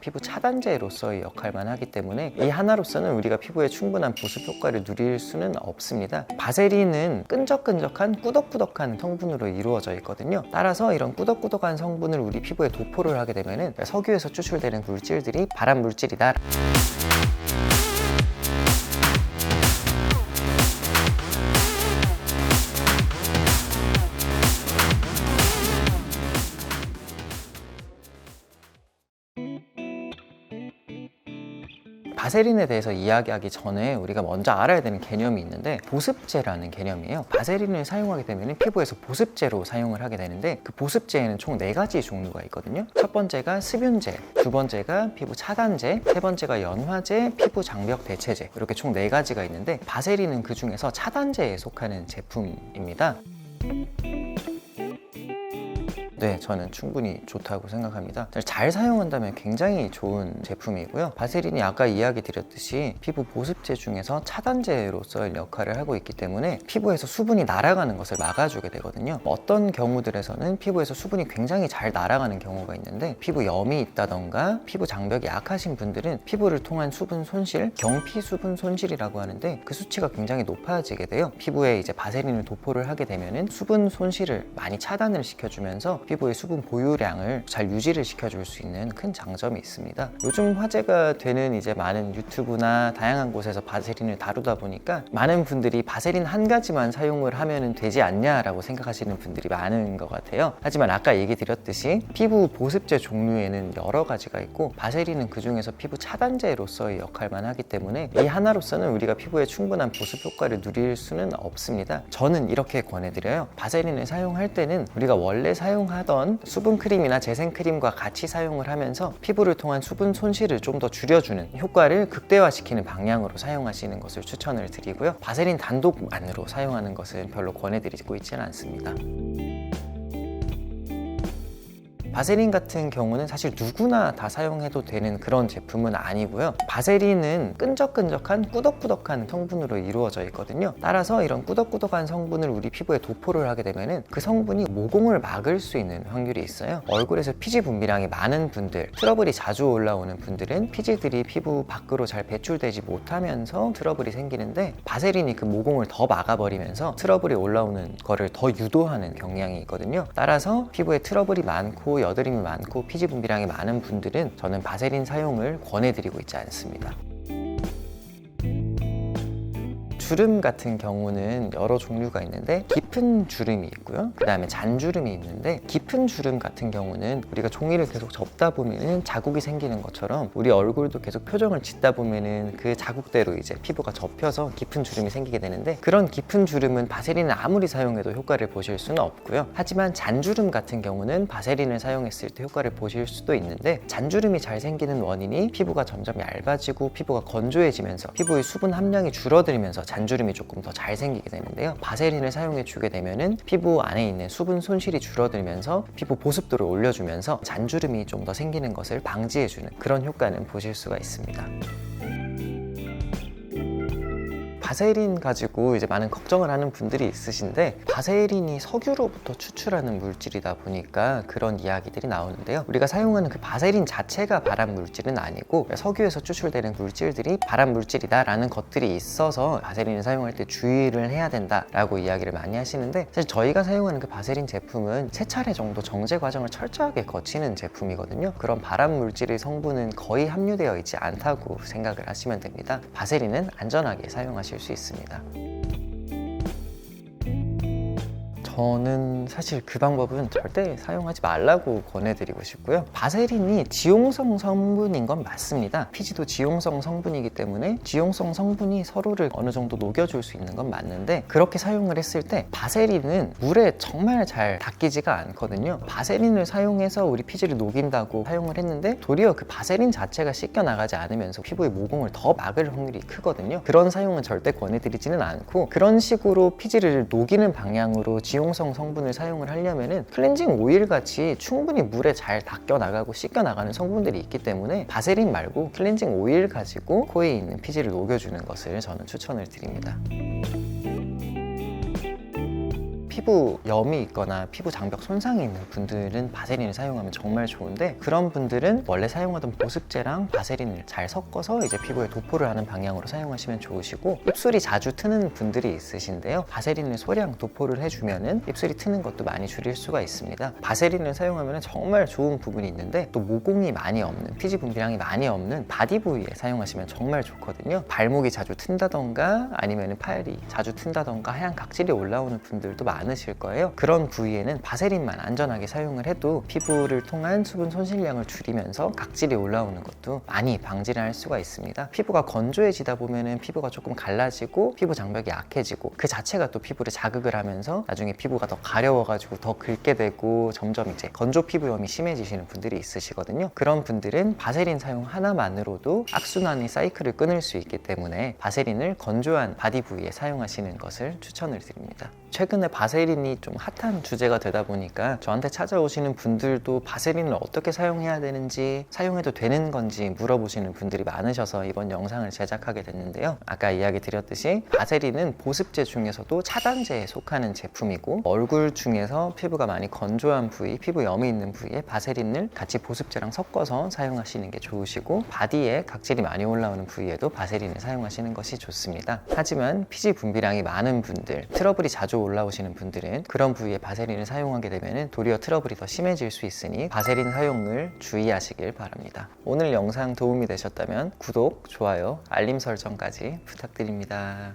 피부 차단제로서의 역할만 하기 때문에 이 하나로서는 우리가 피부에 충분한 보습 효과를 누릴 수는 없습니다. 바세린은 끈적끈적한 꾸덕꾸덕한 성분으로 이루어져 있거든요. 따라서 이런 꾸덕꾸덕한 성분을 우리 피부에 도포를 하게 되면은 석유에서 추출되는 물질들이 발암 물질이다. 바세린에 대해서 이야기하기 전에 우리가 먼저 알아야 되는 개념이 있는데 보습제라는 개념이에요. 바세린을 사용하게 되면 피부에서 보습제로 사용을 하게 되는데 그 보습제에는 총 4가지 종류가 있거든요. 첫 번째가 습윤제, 두 번째가 피부 차단제, 세 번째가 연화제, 피부 장벽 대체제, 이렇게 총 4가지가 있는데 바세린은 그 중에서 차단제에 속하는 제품입니다. 네, 저는 충분히 좋다고 생각합니다. 잘 사용한다면 굉장히 좋은 제품이고요. 바세린이 아까 이야기 드렸듯이 피부 보습제 중에서 차단제로서의 역할을 하고 있기 때문에 피부에서 수분이 날아가는 것을 막아주게 되거든요. 어떤 경우들에서는 피부에서 수분이 굉장히 잘 날아가는 경우가 있는데 피부 염이 있다던가 피부 장벽이 약하신 분들은 피부를 통한 수분 손실, 경피 수분 손실이라고 하는데 그 수치가 굉장히 높아지게 돼요. 피부에 이제 바세린을 도포를 하게 되면은 수분 손실을 많이 차단을 시켜주면서 피부의 수분 보유량을 잘 유지를 시켜줄 수 있는 큰 장점이 있습니다. 요즘 화제가 되는 이제 많은 유튜브나 다양한 곳에서 바세린을 다루다 보니까 많은 분들이 바세린 한 가지만 사용을 하면 되지 않냐라고 생각하시는 분들이 많은 것 같아요. 하지만 아까 얘기 드렸듯이 피부 보습제 종류에는 여러 가지가 있고 바세린은 그 중에서 피부 차단제로서의 역할만 하기 때문에 이 하나로서는 우리가 피부에 충분한 보습 효과를 누릴 수는 없습니다. 저는 이렇게 권해드려요. 바세린을 사용할 때는 우리가 원래 사용하던 수분 크림이나 재생 크림과 같이 사용을 하면서 피부를 통한 수분 손실을 좀 더 줄여주는 효과를 극대화시키는 방향으로 사용하시는 것을 추천을 드리고요. 바세린 단독만으로 사용하는 것은 별로 권해드리고 있지는 않습니다. 바세린 같은 경우는 사실 누구나 다 사용해도 되는 그런 제품은 아니고요. 바세린은 끈적끈적한 꾸덕꾸덕한 성분으로 이루어져 있거든요. 따라서 이런 꾸덕꾸덕한 성분을 우리 피부에 도포를 하게 되면은 그 성분이 모공을 막을 수 있는 확률이 있어요. 얼굴에서 피지 분비량이 많은 분들, 트러블이 자주 올라오는 분들은 피지들이 피부 밖으로 잘 배출되지 못하면서 트러블이 생기는데 바세린이 그 모공을 더 막아버리면서 트러블이 올라오는 거를 더 유도하는 경향이 있거든요. 따라서 피부에 트러블이 많고 여드름이 많고 피지 분비량이 많은 분들은 저는 바세린 사용을 권해드리고 있지 않습니다. 주름 같은 경우는 여러 종류가 있는데 깊은 주름이 있고요. 그 다음에 잔주름이 있는데 깊은 주름 같은 경우는 우리가 종이를 계속 접다 보면은 자국이 생기는 것처럼 우리 얼굴도 계속 표정을 짓다 보면은 그 자국대로 이제 피부가 접혀서 깊은 주름이 생기게 되는데 그런 깊은 주름은 바세린을 아무리 사용해도 효과를 보실 수는 없고요. 하지만 잔주름 같은 경우는 바세린을 사용했을 때 효과를 보실 수도 있는데 잔주름이 잘 생기는 원인이 피부가 점점 얇아지고 피부가 건조해지면서 피부의 수분 함량이 줄어들면서 잔주름이 조금 더 잘 생기게 되는데요. 바세린을 사용해 주게 되면은 피부 안에 있는 수분 손실이 줄어들면서 피부 보습도를 올려주면서 잔주름이 좀 더 생기는 것을 방지해주는 그런 효과는 보실 수가 있습니다. 바세린 가지고 이제 많은 걱정을 하는 분들이 있으신데 바세린이 석유로부터 추출하는 물질이다 보니까 그런 이야기들이 나오는데요. 우리가 사용하는 그 바세린 자체가 발암 물질은 아니고 석유에서 추출되는 물질들이 발암 물질이다 라는 것들이 있어서 바세린을 사용할 때 주의를 해야 된다라고 이야기를 많이 하시는데 사실 저희가 사용하는 그 바세린 제품은 3차례 정도 정제 과정을 철저하게 거치는 제품이거든요. 그런 발암 물질의 성분은 거의 함유되어 있지 않다고 생각을 하시면 됩니다. 바세린은 안전하게 사용하실 수 있습니다. 저는 사실 그 방법은 절대 사용하지 말라고 권해드리고 싶고요. 바세린이 지용성 성분인 건 맞습니다. 피지도 지용성 성분이기 때문에 지용성 성분이 서로를 어느 정도 녹여줄 수 있는 건 맞는데 그렇게 사용을 했을 때 바세린은 물에 정말 잘 닦이지가 않거든요. 바세린을 사용해서 우리 피지를 녹인다고 사용을 했는데 도리어 그 바세린 자체가 씻겨 나가지 않으면서 피부의 모공을 더 막을 확률이 크거든요. 그런 사용은 절대 권해드리지는 않고 그런 식으로 피지를 녹이는 방향으로 지용성 성분을 사용을 하려면은 클렌징 오일 같이 충분히 물에 잘 닦여 나가고 씻겨 나가는 성분들이 있기 때문에 바세린 말고 클렌징 오일 가지고 코에 있는 피지를 녹여주는 것을 저는 추천을 드립니다. 피부염이 있거나 피부 장벽 손상이 있는 분들은 바세린을 사용하면 정말 좋은데, 그런 분들은 원래 사용하던 보습제랑 바세린을 잘 섞어서 이제 피부에 도포를 하는 방향으로 사용하시면 좋으시고, 입술이 자주 트는 분들이 있으신데요, 바세린을 소량 도포를 해주면은 입술이 트는 것도 많이 줄일 수가 있습니다. 바세린을 사용하면 정말 좋은 부분이 있는데, 또 모공이 많이 없는, 피지 분비량이 많이 없는 바디 부위에 사용하시면 정말 좋거든요. 발목이 자주 튼다던가 아니면 팔이 자주 튼다던가 하얀 각질이 올라오는 분들도 많으실 거예요. 그런 부위에는 바세린만 안전하게 사용을 해도 피부를 통한 수분 손실량을 줄이면서 각질이 올라오는 것도 많이 방지를 할 수가 있습니다. 피부가 건조해지다 보면은 피부가 조금 갈라지고 피부 장벽이 약해지고, 그 자체가 또 피부를 자극을 하면서 나중에 피부가 더 가려워가지고 더 긁게 되고 점점 이제 건조 피부염이 심해지시는 분들이 있으시거든요. 그런 분들은 바세린 사용 하나만으로도 악순환의 사이클을 끊을 수 있기 때문에 바세린을 건조한 바디 부위에 사용하시는 것을 추천을 드립니다. 최근에 바세린이 좀 핫한 주제가 되다 보니까 저한테 찾아오시는 분들도 바세린을 어떻게 사용해야 되는지, 사용해도 되는 건지 물어보시는 분들이 많으셔서 이번 영상을 제작하게 됐는데요. 아까 이야기 드렸듯이 바세린은 보습제 중에서도 차단제에 속하는 제품이고, 얼굴 중에서 피부가 많이 건조한 부위, 피부염이 있는 부위에 바세린을 같이 보습제랑 섞어서 사용하시는 게 좋으시고, 바디에 각질이 많이 올라오는 부위에도 바세린을 사용하시는 것이 좋습니다. 하지만 피지 분비량이 많은 분들, 트러블이 자주 올라오시는 분들은 그런 부위에 바세린을 사용하게 되면 도리어 트러블이 더 심해질 수 있으니 바세린 사용을 주의하시길 바랍니다. 오늘 영상 도움이 되셨다면 구독, 좋아요, 알림 설정까지 부탁드립니다.